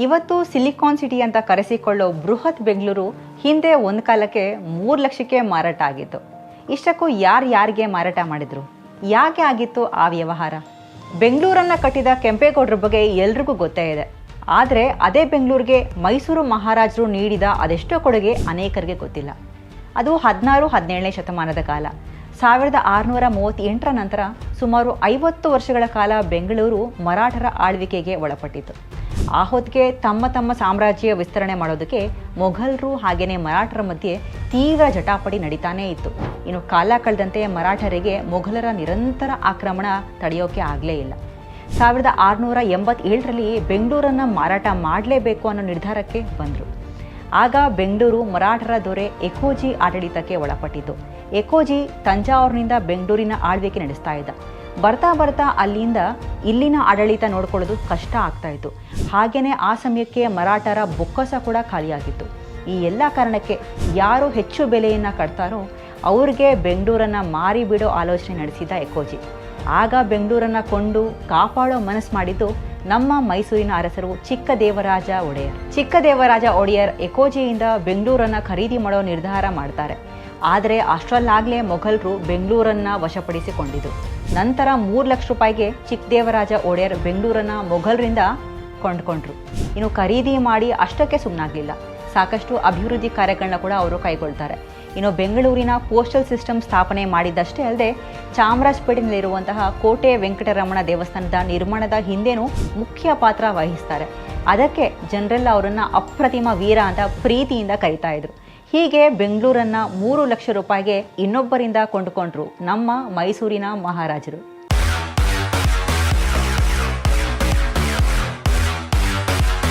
ಇವತ್ತು silicon city ಅಂತ ಕರೆಸಿಕೊಳ್ಳೋ ಬೃಹತ್ ಬೆಂಗಳೂರು ಹಿಂದೆ ಒಂದು ಕಾಲಕ್ಕೆ 3 ಲಕ್ಷಕ್ಕೆ ಮಾರಾಟ ಆಗಿತ್ತು. ಇಷ್ಟಕ್ಕೂ ಯಾರಿಗೆ ಮಾರಾಟ ಮಾಡಿದ್ರು? ಯಾಕೆ ಆಗಿತ್ತು ಆ ವ್ಯವಹಾರ? ಬೆಂಗಳೂರನ್ನು ಕಟ್ಟಿದ ಕೆಂಪೇಗೌಡರ ಬಗ್ಗೆ ಎಲ್ರಿಗೂ ಗೊತ್ತೇ ಇದೆ. ಆದರೆ ಅದೇ ಬೆಂಗಳೂರಿಗೆ ಮೈಸೂರು ಮಹಾರಾಜರು ನೀಡಿದ ಅದೆಷ್ಟೋ ಕೊಡುಗೆ ಅನೇಕರಿಗೆ ಗೊತ್ತಿಲ್ಲ. ಅದು 16-17ನೇ ಶತಮಾನದ ಕಾಲ. 1638ರ ನಂತರ ಸುಮಾರು 50 ವರ್ಷಗಳ ಕಾಲ ಬೆಂಗಳೂರು ಮರಾಠರ ಆಳ್ವಿಕೆಗೆ ಒಳಪಟ್ಟಿತು. ಆ ಹೊತ್ತಿಗೆ ತಮ್ಮ ಸಾಮ್ರಾಜ್ಯ ವಿಸ್ತರಣೆ ಮಾಡೋದಕ್ಕೆ ಮೊಘಲರು ಹಾಗೆಯೇ ಮರಾಠರ ಮಧ್ಯೆ ತೀವ್ರ ಜಟಾಪಟಿ ನಡೀತಾನೇ ಇತ್ತು. ಇನ್ನು ಕಾಲ ಕಳೆದಂತೆ ಮರಾಠರಿಗೆ ಮೊಘಲರ ನಿರಂತರ ಆಕ್ರಮಣ ತಡೆಯೋಕೆ ಆಗಲೇ ಇಲ್ಲ. 1687ರಲ್ಲಿ ಬೆಂಗಳೂರನ್ನು ಮಾರಾಟ ಮಾಡಲೇಬೇಕು ಅನ್ನೋ ನಿರ್ಧಾರಕ್ಕೆ ಬಂದರು. ಆಗ ಬೆಂಗಳೂರು ಮರಾಠರ ದೊರೆ ಎಕೋಜಿ ಆಡಳಿತಕ್ಕೆ ಒಳಪಟ್ಟಿತು. ಎಕೋಜಿ ತಂಜಾವೂರಿನಿಂದ ಬೆಂಗಳೂರಿನ ಆಳ್ವಿಕೆ ನಡೆಸ್ತಾ ಇದ್ದ. ಬರ್ತಾ ಅಲ್ಲಿಂದ ಇಲ್ಲಿನ ಆಡಳಿತ ನೋಡ್ಕೊಳ್ಳೋದು ಕಷ್ಟ ಆಗ್ತಾ ಇತ್ತು. ಹಾಗೆಯೇ ಆ ಸಮಯಕ್ಕೆ ಮರಾಠರ ಬೊಕ್ಕಸ ಕೂಡ ಖಾಲಿಯಾಗಿತ್ತು. ಈ ಎಲ್ಲ ಕಾರಣಕ್ಕೆ ಯಾರು ಹೆಚ್ಚು ಬೆಲೆಯನ್ನು ಕಟ್ತಾರೋ ಅವ್ರಿಗೆ ಬೆಂಗಳೂರನ್ನು ಮಾರಿ ಬಿಡೋ ಆಲೋಚನೆ ನಡೆಸಿದ ಎಕೋಜಿ. ಆಗ ಬೆಂಗಳೂರನ್ನು ಕೊಂಡು ಕಾಪಾಡೋ ಮನಸ್ಸು ಮಾಡಿದ್ದು ನಮ್ಮ ಮೈಸೂರಿನ ಅರಸರು ಚಿಕ್ಕದೇವರಾಜ ಒಡೆಯರ್ ಎಕೋಜಿಯಿಂದ ಬೆಂಗಳೂರನ್ನು ಖರೀದಿ ಮಾಡೋ ನಿರ್ಧಾರ ಮಾಡ್ತಾರೆ. ಆದರೆ ಅಷ್ಟರಲ್ಲಾಗಲೇ ಮೊಘಲರು ಬೆಂಗಳೂರನ್ನು ವಶಪಡಿಸಿಕೊಂಡಿದ್ರು. ನಂತರ 3 ಲಕ್ಷ ರೂಪಾಯಿಗೆ ಚಿಕ್ಕದೇವರಾಜ ಒಡೆಯರ್ ಬೆಂಗಳೂರನ್ನು ಮೊಘಲರಿಂದ ಕೊಂಡ್ಕೊಂಡ್ರು. ಇನ್ನು ಖರೀದಿ ಮಾಡಿ ಅಷ್ಟಕ್ಕೆ ಸುಮ್ಮನಾಗಲಿಲ್ಲ. ಸಾಕಷ್ಟು ಅಭಿವೃದ್ಧಿ ಕಾರ್ಯಗಳನ್ನ ಕೂಡ ಅವರು ಕೈಗೊಳ್ತಾರೆ. ಇನ್ನು ಬೆಂಗಳೂರಿನ ಪೋಸ್ಟಲ್ ಸಿಸ್ಟಮ್ ಸ್ಥಾಪನೆ ಮಾಡಿದ್ದಷ್ಟೇ ಅಲ್ಲದೆ ಚಾಮರಾಜಪೇಟೆಯಲ್ಲಿರುವಂತಹ ಕೋಟೆ ವೆಂಕಟರಮಣ ದೇವಸ್ಥಾನದ ನಿರ್ಮಾಣದ ಹಿಂದೆನೂ ಮುಖ್ಯ ಪಾತ್ರ ವಹಿಸ್ತಾರೆ. ಅದಕ್ಕೆ ಜನರೆಲ್ಲ ಅವರನ್ನು ಅಪ್ರತಿಮ ವೀರ ಅಂತ ಪ್ರೀತಿಯಿಂದ ಕರೀತಾ ಇದ್ರು. ಹೀಗೆ ಬೆಂಗಳೂರನ್ನು 3 ಲಕ್ಷ ರೂಪಾಯಿಗೆ ಇನ್ನೊಬ್ಬರಿಂದ ಕೊಂಡುಕೊಂಡ್ರು ನಮ್ಮ ಮೈಸೂರಿನ ಮಹಾರಾಜರು.